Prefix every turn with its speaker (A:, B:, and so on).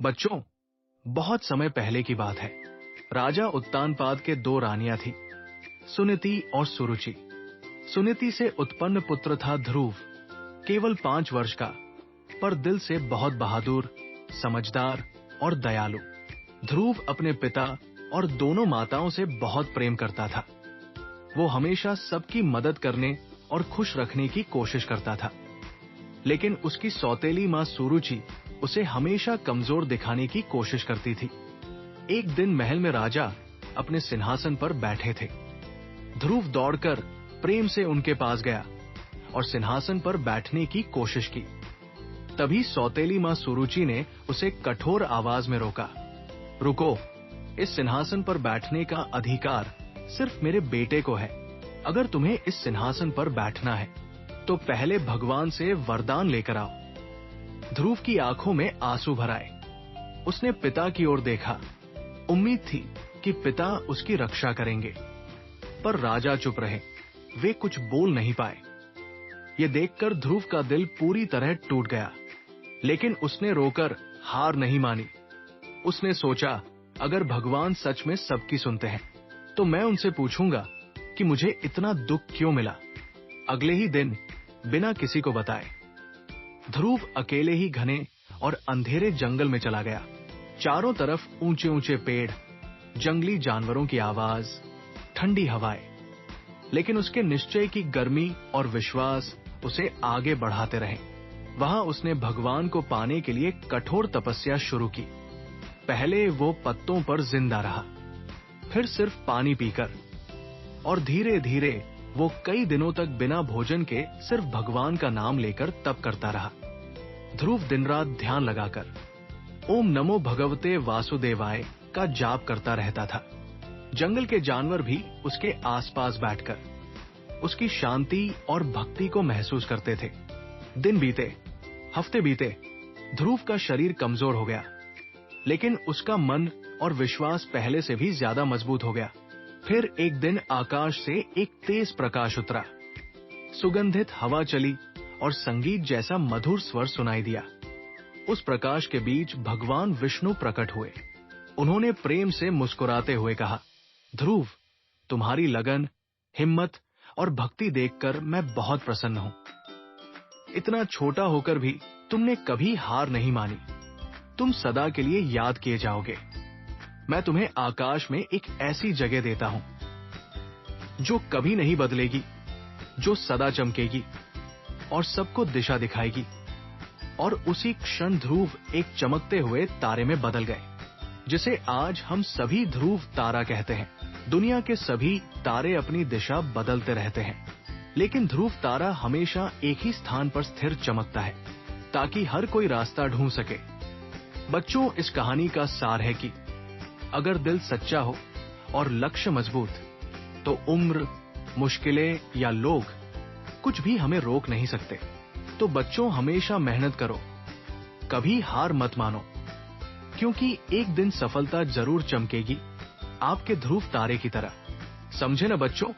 A: बच्चों, बहुत समय पहले की बात है। राजा उत्तानपाद के दो रानियां थी, सुनीति और सुरुचि। सुनीति से उत्पन्न पुत्र था ध्रुव, केवल 5 वर्ष का, पर दिल से बहुत बहादुर, समझदार और दयालु। ध्रुव अपने पिता और दोनों माताओं से बहुत प्रेम करता था। वो हमेशा सबकी मदद करने और खुश रखने की कोशिश करता था। लेकिन उसकी सौतेली मां सुरुचि उसे हमेशा कमजोर दिखाने की कोशिश करती थी। एक दिन महल में राजा अपने सिंहासन पर बैठे थे। ध्रुव दौड़कर प्रेम से उनके पास गया और सिंहासन पर बैठने की कोशिश की। तभी सौतेली मां सुरुचि ने उसे कठोर आवाज में रोका। रुको, इस सिंहासन पर बैठने का अधिकार सिर्फ मेरे बेटे को है। अगर तुम्हें इस सिंहासन पर बैठना है तो पहले भगवान से वरदान लेकर आओ। ध्रुव की आंखों में आंसू भर आए। उसने पिता की ओर देखा। उम्मीद थी कि पिता उसकी रक्षा करेंगे, पर राजा चुप रहे। वे कुछ बोल नहीं पाए। ये देखकर ध्रुव का दिल पूरी तरह टूट गया, लेकिन उसने रोकर हार नहीं मानी। उसने सोचा, अगर भगवान सच में सबकी सुनते हैं तो मैं उनसे पूछूंगा कि मुझे इतना दुख क्यों मिला। अगले ही दिन बिना किसी को बताए ध्रुव अकेले ही घने और अंधेरे जंगल में चला गया। चारों तरफ ऊंचे ऊंचे पेड़, जंगली जानवरों की आवाज, ठंडी हवाएं, लेकिन उसके निश्चय की गर्मी और विश्वास उसे आगे बढ़ाते रहे। वहां उसने भगवान को पाने के लिए कठोर तपस्या शुरू की। पहले वो पत्तों पर जिंदा रहा, फिर सिर्फ पानी पीकर, और धीरे धीरे वो कई दिनों तक बिना भोजन के सिर्फ भगवान का नाम लेकर तप करता रहा। ध्रुव दिन रात ध्यान लगाकर ओम नमो भगवते वासुदेवाय का जाप करता रहता था। जंगल के जानवर भी उसके आसपास बैठकर उसकी शांति और भक्ति को महसूस करते थे। दिन बीते, हफ्ते बीते, ध्रुव का शरीर कमजोर हो गया, लेकिन उसका मन और विश्वास पहले से भी ज्यादा मजबूत हो गया। फिर एक दिन आकाश से एक तेज प्रकाश उतरा। सुगंधित हवा चली और संगीत जैसा मधुर स्वर सुनाई दिया। उस प्रकाश के बीच भगवान विष्णु प्रकट हुए। उन्होंने प्रेम से मुस्कुराते हुए कहा, ध्रुव, तुम्हारी लगन, हिम्मत और भक्ति देखकर मैं बहुत प्रसन्न हूं। इतना छोटा होकर भी तुमने कभी हार नहीं मानी। तुम सदा के लिए याद किए जाओगे। मैं तुम्हें आकाश में एक ऐसी जगह देता हूं जो कभी नहीं बदलेगी, जो सदा चमकेगी और सबको दिशा दिखाएगी। और उसी क्षण ध्रुव एक चमकते हुए तारे में बदल गए, जिसे आज हम सभी ध्रुव तारा कहते हैं। दुनिया के सभी तारे अपनी दिशा बदलते रहते हैं, लेकिन ध्रुव तारा हमेशा एक ही स्थान पर स्थिर चमकता है, ताकि हर कोई रास्ता ढूंढ सके। बच्चों, इस कहानी का सार है कि अगर दिल सच्चा हो और लक्ष्य मजबूत, तो उम्र, मुश्किलें या लोग कुछ भी हमें रोक नहीं सकते। तो बच्चों, हमेशा मेहनत करो, कभी हार मत मानो, क्योंकि एक दिन सफलता जरूर चमकेगी, आपके ध्रुव तारे की तरह। समझे ना बच्चों?